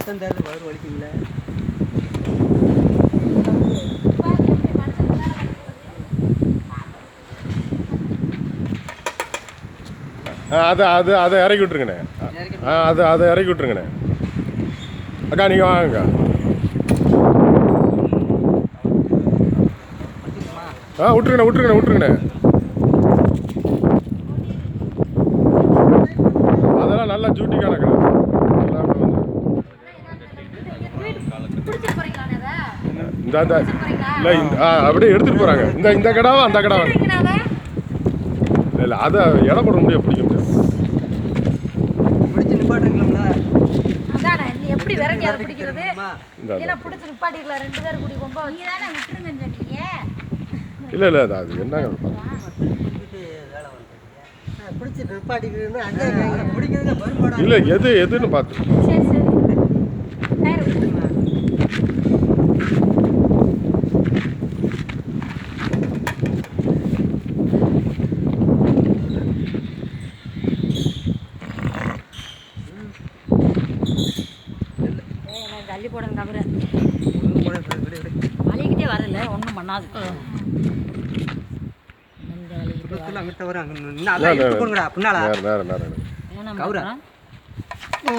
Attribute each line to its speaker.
Speaker 1: ரத்தம் தருது வயிறு வலிக்குங்களே.
Speaker 2: அதை இறக்கி விட்ருங்கண்ணே. அதை இறக்கி விட்ருங்கண்ணே. அக்கா நீங்கள் வாங்கக்கா. விட்ருங்கண்ணே. அதெல்லாம் நல்லா ஜூட்டி கணக்கு. இல்லை அப்படியே எடுத்துகிட்டு போகிறாங்க. இந்த கடாவா அந்த கடாவா? இல்லை அதை இடம் போட முடியாது, பிடிக்க முடியாது.
Speaker 1: பிடிச்சி நிப்பாட்டுங்களா?
Speaker 3: அதானே நீ எப்படி விரட்டி அதை பிடிக்கிறது? ஏன்னா பிடிச்சி நிப்பாட்டிக்கலாம் 2 பேர் கூடி கொம்ப நீ தானே விட்டுருங்கன்னு சொன்னீங்க.
Speaker 2: இல்லை அது என்னங்க
Speaker 1: பிடிச்சி நிப்பாட்டிக்கிறது அங்கே பிடிக்கிறது வருமானம்
Speaker 2: இல்லை எதுன்னு பார்த்து.
Speaker 3: சரி தள்ளி போடுங்க கவரை. வலிக்கிட்டே வரல, ஒன்றும் பண்ணாது.
Speaker 1: அங்கிட்ட வர போடுங்கடா பின்னால கவுரா.
Speaker 3: ஓ